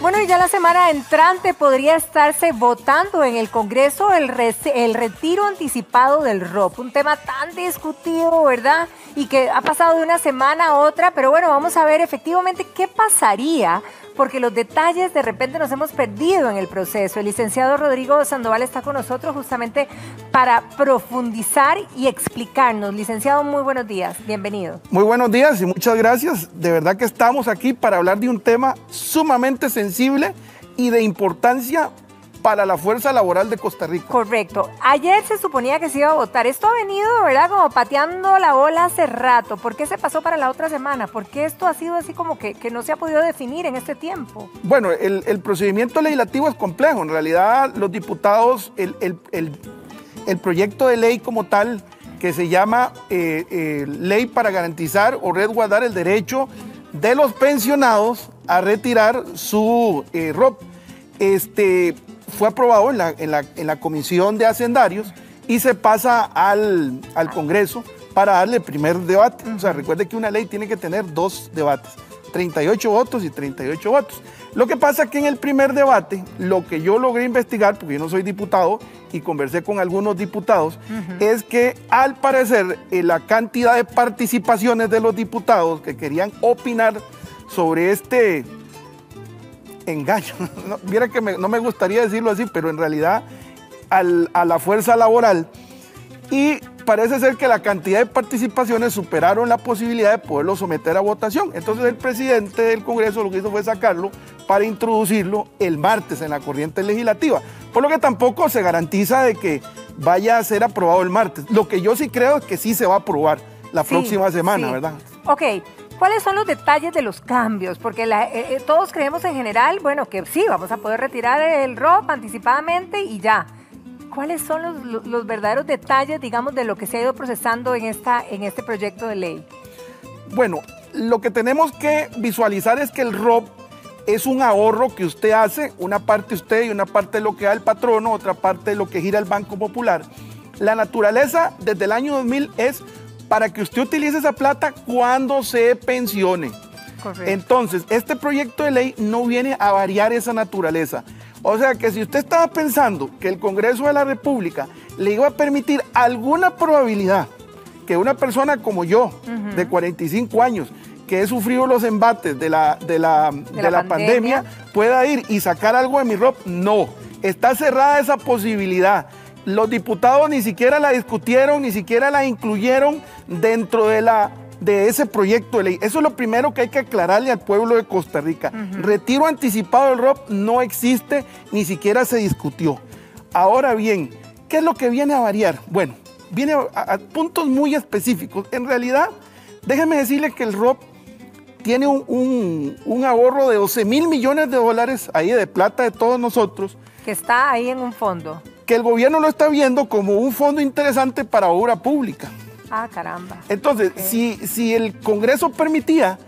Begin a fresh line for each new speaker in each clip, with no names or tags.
Bueno, y ya la semana entrante podría estarse votando en el Congreso el retiro anticipado del ROP, un tema tan discutido, ¿verdad? Y que ha pasado de una semana a otra, pero bueno, vamos a ver efectivamente qué pasaría, porque los detalles de repente nos hemos perdido en el proceso. El licenciado Rodrigo Sandoval está con nosotros justamente para profundizar y explicarnos. Licenciado, muy buenos días, bienvenido.
Muy buenos días y muchas gracias. De verdad que estamos aquí para hablar de un tema sumamente sensible y de importancia para la fuerza laboral de Costa Rica.
Correcto. Ayer se suponía que se iba a votar. Esto ha venido, ¿verdad? Como pateando la bola hace rato. ¿Por qué se pasó para la otra semana? ¿Por qué esto ha sido así como que no se ha podido definir en este tiempo?
Bueno, el procedimiento legislativo es complejo. En realidad, los diputados, el proyecto de ley como tal, que se llama Ley para garantizar o resguardar el derecho de los pensionados a retirar su ROP, fue aprobado en la Comisión de Hacendarios y se pasa al Congreso para darle el primer debate. O sea, recuerde que una ley tiene que tener dos debates, 38 votos y 38 votos. Lo que pasa es que en el primer debate, lo que yo logré investigar, porque yo no soy diputado y conversé con algunos diputados, es que al parecer la cantidad de participaciones de los diputados que querían opinar sobre este engaño, viera que no me gustaría decirlo así, pero en realidad a la fuerza laboral, y parece ser que la cantidad de participaciones superaron la posibilidad de poderlo someter a votación. Entonces el presidente del Congreso lo que hizo fue sacarlo para introducirlo el martes en la corriente legislativa, por lo que tampoco se garantiza de que vaya a ser aprobado el martes. Lo que yo sí creo es que sí se va a aprobar la próxima semana, ¿verdad?
Ok. ¿Cuáles son los detalles de los cambios? Porque todos creemos en general, bueno, que sí, vamos a poder retirar el ROP anticipadamente y ya. ¿Cuáles son los verdaderos detalles, digamos, de lo que se ha ido procesando en este proyecto de ley?
Bueno, lo que tenemos que visualizar es que el ROP es un ahorro que usted hace, una parte usted y una parte de lo que da el patrono, otra parte de lo que gira el Banco Popular. La naturaleza desde el año 2000 es para que usted utilice esa plata cuando se pensione. Correcto. Entonces, este proyecto de ley no viene a variar esa naturaleza. O sea que si usted estaba pensando que el Congreso de la República le iba a permitir alguna probabilidad que una persona como yo, de 45 años, que he sufrido los embates de la pandemia, pueda ir y sacar algo de mi ROP, no. Está cerrada esa posibilidad. Los diputados ni siquiera la discutieron, ni siquiera la incluyeron dentro de ese proyecto de ley. Eso es lo primero que hay que aclararle al pueblo de Costa Rica. Retiro anticipado del ROP no existe, ni siquiera se discutió. Ahora bien, ¿qué es lo que viene a variar? Bueno, viene a puntos muy específicos. En realidad, déjeme decirle que el ROP tiene un ahorro de 12,000 millones de dólares ahí de plata de todos nosotros.
Que está ahí en un fondo.
Que el gobierno lo está viendo como un fondo interesante para obra pública.
Ah, caramba.
Entonces, si el Congreso permitía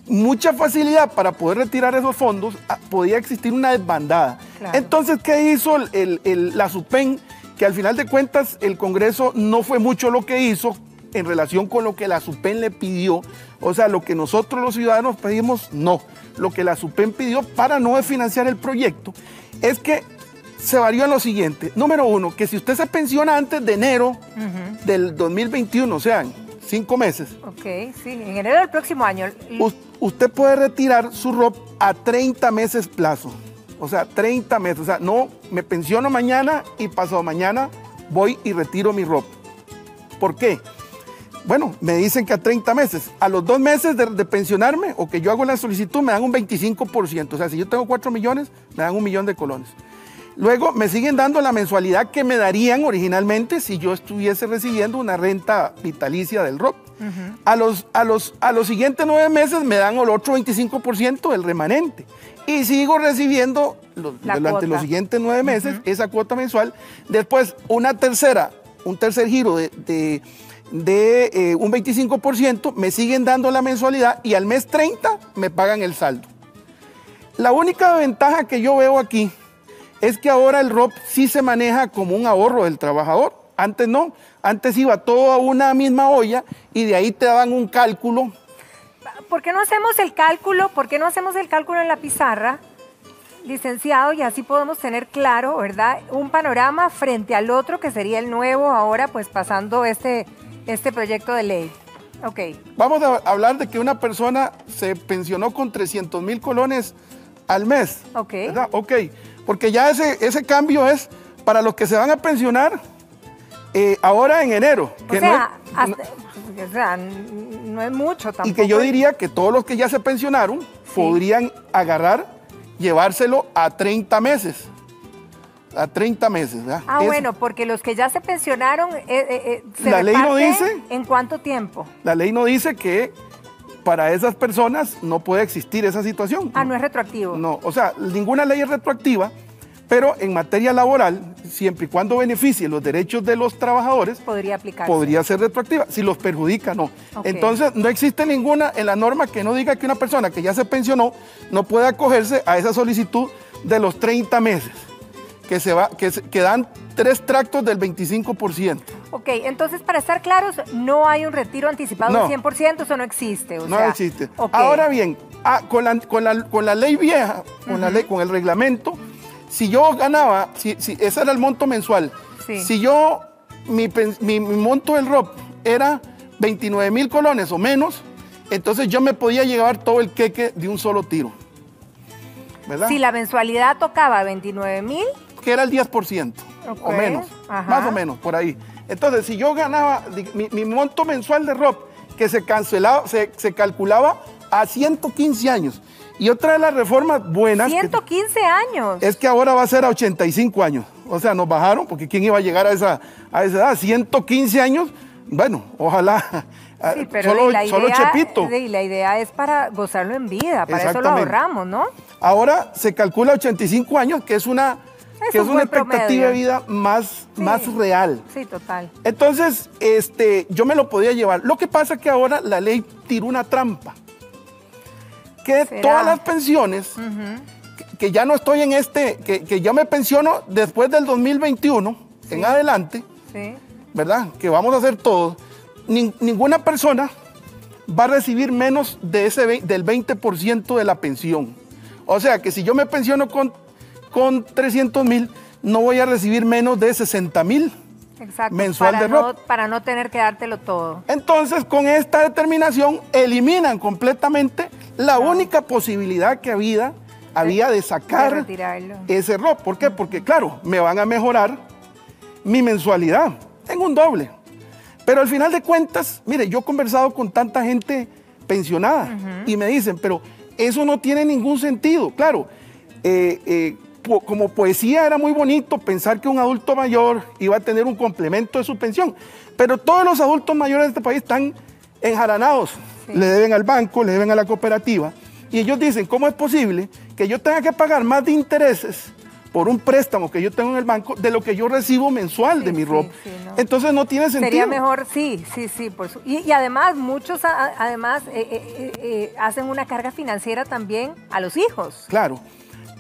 mucha facilidad para poder retirar esos fondos, podía existir una desbandada. Claro. Entonces, ¿qué hizo la SUPEN? Que al final de cuentas el Congreso no fue mucho lo que hizo en relación con lo que la SUPEN le pidió. O sea, lo que nosotros los ciudadanos pedimos, no. Lo que la SUPEN pidió para no financiar el proyecto es que se varió en lo siguiente. Número uno, que si usted se pensiona antes de enero del 2021, o sea, en 5 meses.
Ok, sí, en enero del próximo año.
Usted puede retirar su ROP a 30 meses plazo. O sea, 30 meses. O sea, no me pensiono mañana y pasado mañana voy y retiro mi ROP. ¿Por qué? Bueno, me dicen que a 30 meses. A los 2 meses de pensionarme o que yo hago la solicitud me dan un 25%. O sea, si yo tengo 4 millones, me dan 1 millón de colones. Luego me siguen dando la mensualidad que me darían originalmente si yo estuviese recibiendo una renta vitalicia del ROP. A los siguientes 9 meses me dan el otro 25% del remanente. Y sigo recibiendo durante los siguientes 9 meses esa cuota mensual. Después un tercer giro de un 25%, me siguen dando la mensualidad y al mes 30 me pagan el saldo. La única ventaja que yo veo aquí es que ahora el ROP sí se maneja como un ahorro del trabajador. Antes no, antes iba todo a una misma olla y de ahí te daban un cálculo.
¿Por qué no hacemos el cálculo? ¿Por qué no hacemos el cálculo en la pizarra licenciado, y así podemos tener claro, ¿verdad? Un panorama frente al otro que sería el nuevo ahora, pues pasando este proyecto de ley. Ok.
Vamos a hablar de que una persona se pensionó con 300,000 colones al mes.
Ok.
¿Verdad? Ok, porque ya ese cambio es para los que se van a pensionar ahora en enero. Que
o sea, no es mucho tampoco.
Y que yo diría que todos los que ya se pensionaron podrían llevárselo a 30 meses. A 30 meses, ¿verdad?
Bueno, porque los que ya se pensionaron,
la ley no dice.
¿En cuánto tiempo?
La ley no dice que para esas personas no puede existir esa situación.
No es retroactivo.
No, o sea, ninguna ley es retroactiva, pero en materia laboral, siempre y cuando beneficie los derechos de los trabajadores, podría ser retroactiva. Si los perjudica, no. Okay. Entonces, no existe ninguna en la norma que no diga que una persona que ya se pensionó no puede acogerse a esa solicitud de los 30 meses. Que dan 3 tractos del 25%.
Ok, entonces para estar claros, no hay un retiro anticipado del 100%, eso no existe.
No existe. Okay. Ahora bien, con la ley vieja, con el reglamento, si yo ganaba, ese era el monto mensual, si yo, mi monto del ROP era 29,000 colones o menos, entonces yo me podía llevar todo el queque de un solo tiro. ¿Verdad?
Si la mensualidad tocaba 29,000,
que era el 10%, o menos, más o menos, por ahí. Entonces, si yo ganaba, mi monto mensual de ROP, que se calculaba a 115 años. Y otra de las reformas buenas...
115 años.
Es que ahora va a ser a 85 años. O sea, nos bajaron, porque ¿quién iba a llegar a esa edad? 115 años, bueno, ojalá...
Sí, pero solo Chepito. Y la idea es para gozarlo en vida, para eso lo ahorramos, ¿no?
Ahora se calcula 85 años, que es una expectativa de vida más real.
Sí, total.
Entonces, yo me lo podía llevar. Lo que pasa es que ahora la ley tiró una trampa. Que todas las pensiones, que ya no estoy en que yo me pensiono después del 2021 en adelante, ¿verdad? Que vamos a hacer todos. Ninguna persona va a recibir menos de del 20% de la pensión. O sea, que si yo me pensiono con 300,000, no voy a recibir menos de 60,000 mensual de ROP.
Para no tener que dártelo todo.
Entonces, con esta determinación, eliminan completamente la única posibilidad que había de sacar ese ROP. ¿Por qué? Porque, claro, me van a mejorar mi mensualidad en un doble. Pero al final de cuentas, mire, yo he conversado con tanta gente pensionada y me dicen, pero eso no tiene ningún sentido. Claro, como poesía era muy bonito pensar que un adulto mayor iba a tener un complemento de su pensión, pero todos los adultos mayores de este país están enjaranados. Le deben al banco, le deben a la cooperativa, y ellos dicen, ¿cómo es posible que yo tenga que pagar más de intereses por un préstamo que yo tengo en el banco de lo que yo recibo mensual de mi ROP? No. Entonces no tiene sentido.
Sería mejor, y además muchos hacen una carga financiera también a los hijos.
Claro.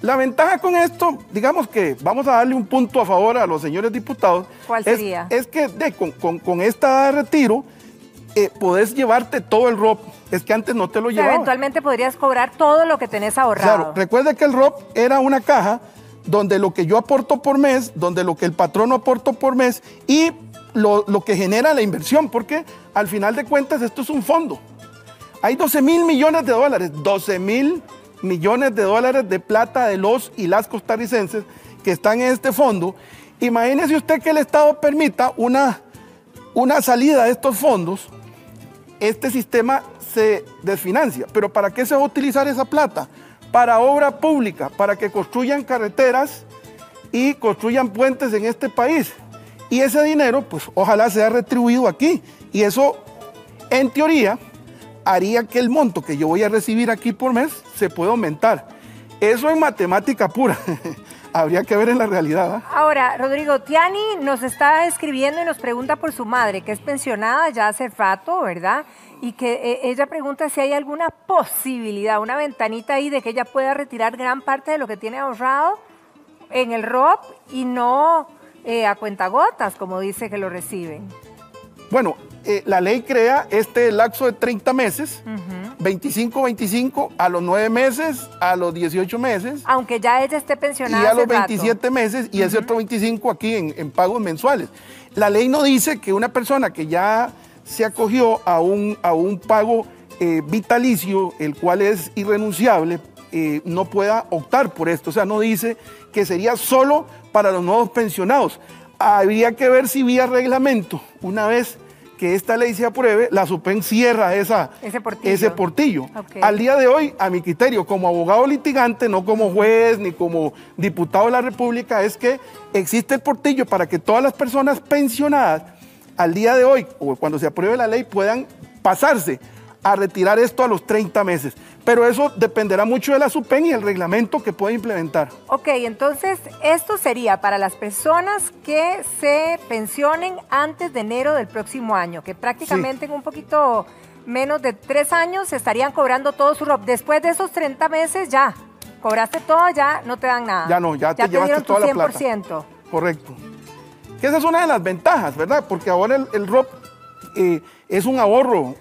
La ventaja con esto, digamos que vamos a darle un punto a favor a los señores diputados.
¿Cuál sería?
Es que con esta retiro podés llevarte todo el ROP. Es que antes no te lo llevaba.
Eventualmente podrías cobrar todo lo que tenés ahorrado.
Claro, recuerda que el ROP era una caja donde lo que yo aporto por mes, donde lo que el patrono aportó por mes y lo que genera la inversión, porque al final de cuentas esto es un fondo. Hay 12,000 millones de dólares, 12,000 millones de dólares de plata de los y las costarricenses que están en este fondo. Imagínese usted que el Estado permita una salida de estos fondos, este sistema se desfinancia. ¿Pero para qué se va a utilizar esa plata? Para obra pública, para que construyan carreteras y construyan puentes en este país. Y ese dinero, pues ojalá sea retribuido aquí. Y eso, en teoría, haría que el monto que yo voy a recibir aquí por mes se pueda aumentar. Eso en matemática pura. Habría que ver en la realidad.
Ahora, Rodrigo, Tiani nos está escribiendo y nos pregunta por su madre, que es pensionada ya hace rato, ¿verdad? Y que ella pregunta si hay alguna posibilidad, una ventanita ahí de que ella pueda retirar gran parte de lo que tiene ahorrado en el ROP y no a cuentagotas, como dice que lo reciben.
Bueno, la ley crea este lapso de 30 meses, 25-25 a los 9 meses, a los 18 meses.
Aunque ya ella esté pensionada
y a los
hace rato.
27 meses y ese otro 25 aquí en pagos mensuales. La ley no dice que una persona que ya se acogió a un pago vitalicio, el cual es irrenunciable, no pueda optar por esto. O sea, no dice que sería solo para los nuevos pensionados. Habría que ver si vía reglamento, una vez que esta ley se apruebe, la SUPEN cierra ese portillo.
Okay.
Al día de hoy, a mi criterio, como abogado litigante, no como juez ni como diputado de la República, es que existe el portillo para que todas las personas pensionadas, al día de hoy, o cuando se apruebe la ley, puedan pasarse a retirar esto a los 30 meses. Pero eso dependerá mucho de la SUPEN y el reglamento que pueda implementar.
Ok, entonces esto sería para las personas que se pensionen antes de enero del próximo año, que prácticamente en un poquito menos de 3 años estarían cobrando todo su ROP. Después de esos 30 meses ya, cobraste todo, ya no te dan nada.
Ya no, ya te llevaste toda la plata.
100%.
Correcto. Que esa es una de las ventajas, ¿verdad? Porque ahora el ROP es un ahorro.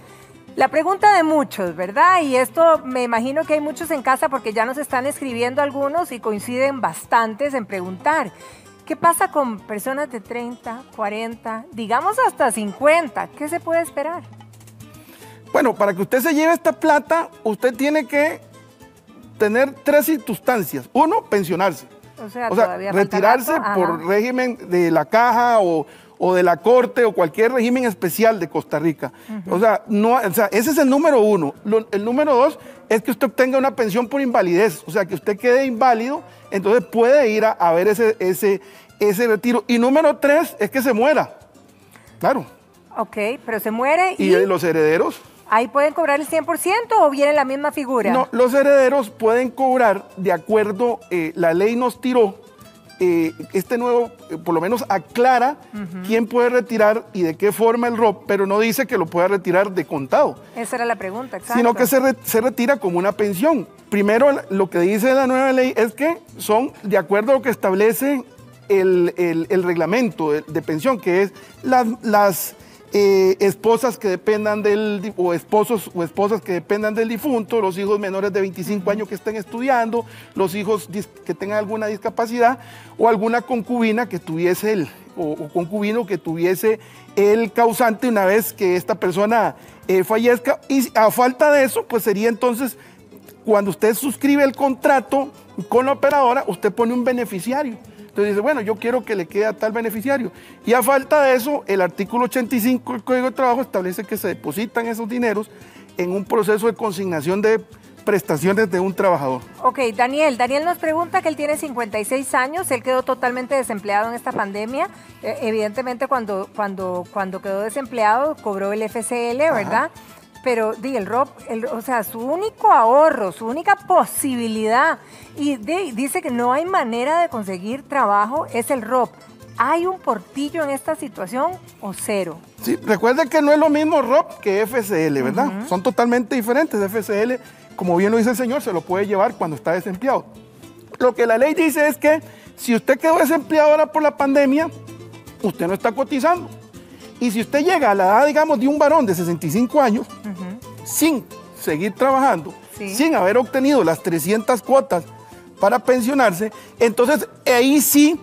La pregunta de muchos, ¿verdad? Y esto me imagino que hay muchos en casa porque ya nos están escribiendo algunos y coinciden bastantes en preguntar. ¿Qué pasa con personas de 30, 40, digamos hasta 50? ¿Qué se puede esperar?
Bueno, para que usted se lleve esta plata, usted tiene que tener 3 circunstancias. 1, pensionarse.
O sea
retirarse por régimen de la Caja o de la Corte o cualquier régimen especial de Costa Rica. O sea, ese es el número 1. El número 2 es que usted obtenga una pensión por invalidez. O sea, que usted quede inválido, entonces puede ir a ver ese retiro. Y número 3 es que se muera. Claro.
Ok, pero se muere
y los herederos.
¿Ahí pueden cobrar el 100% o viene la misma figura?
No, los herederos pueden cobrar de acuerdo, la ley nos tiró, este nuevo, por lo menos aclara quién puede retirar y de qué forma el ROP, pero no dice que lo pueda retirar de contado.
Esa era la pregunta, exacto.
Sino que se retira como una pensión. Primero, lo que dice la nueva ley es que son de acuerdo a lo que establece el reglamento de pensión, que es las esposas que dependan o esposos o esposas que dependan del difunto, los hijos menores de 25 años que estén estudiando, los hijos que tengan alguna discapacidad o alguna concubina que tuviese o concubino que tuviese el causante una vez que esta persona fallezca. Y a falta de eso, pues sería entonces, cuando usted suscribe el contrato con la operadora, usted pone un beneficiario. Entonces dice, bueno, yo quiero que le quede a tal beneficiario. Y a falta de eso, el artículo 85 del Código de Trabajo establece que se depositan esos dineros en un proceso de consignación de prestaciones de un trabajador.
Ok, Daniel nos pregunta que él tiene 56 años, él quedó totalmente desempleado en esta pandemia. Evidentemente cuando quedó desempleado cobró el FCL, ¿verdad? Pero el ROP, o sea, su único ahorro, su única posibilidad, y dice que no hay manera de conseguir trabajo, es el ROP. ¿Hay un portillo en esta situación o cero?
Sí, recuerden que no es lo mismo ROP que FCL, ¿verdad? Son totalmente diferentes. FCL, como bien lo dice el señor, se lo puede llevar cuando está desempleado. Lo que la ley dice es que si usted quedó desempleado ahora por la pandemia, usted no está cotizando. Y si usted llega a la edad, digamos, de un varón de 65 años, sin seguir trabajando, sin haber obtenido las 300 cuotas para pensionarse, entonces ahí sí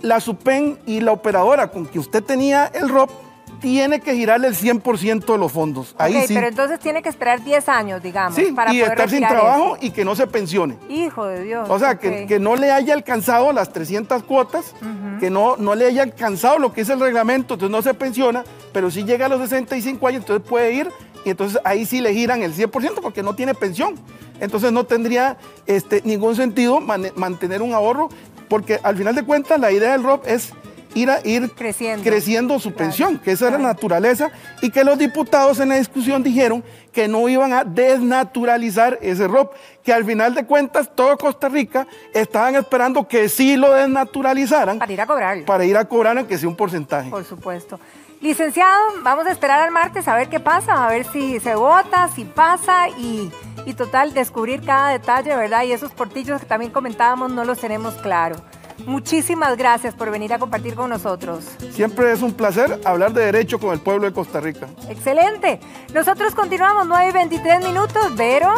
la SUPEN y la operadora con que usted tenía el ROP tiene que girarle el 100% de los fondos. Ahí sí.
Pero entonces tiene que esperar 10 años, digamos, para
y
poder
estar sin trabajo y que no se pensione.
Hijo de Dios.
O sea, que no le haya alcanzado las 300 cuotas, que no le haya alcanzado lo que es el reglamento, entonces no se pensiona, pero si llega a los 65 años, entonces puede ir y entonces ahí sí le giran el 100% porque no tiene pensión. Entonces no tendría ningún sentido mantener un ahorro, porque al final de cuentas la idea del ROP es ir creciendo su pensión, que esa era la naturaleza, y que los diputados en la discusión dijeron que no iban a desnaturalizar ese ROP, que al final de cuentas todo Costa Rica estaban esperando que sí lo desnaturalizaran.
Para ir a cobrar.
Para ir a cobrar, aunque sea un porcentaje.
Por supuesto. Licenciado, vamos a esperar al martes a ver qué pasa, a ver si se vota, si pasa y total descubrir cada detalle, ¿verdad? Y esos portillos que también comentábamos no los tenemos claro. Muchísimas gracias por venir a compartir con nosotros.
Siempre es un placer hablar de derecho con el pueblo de Costa Rica.
Excelente. Nosotros continuamos 9:23 minutos, Vero.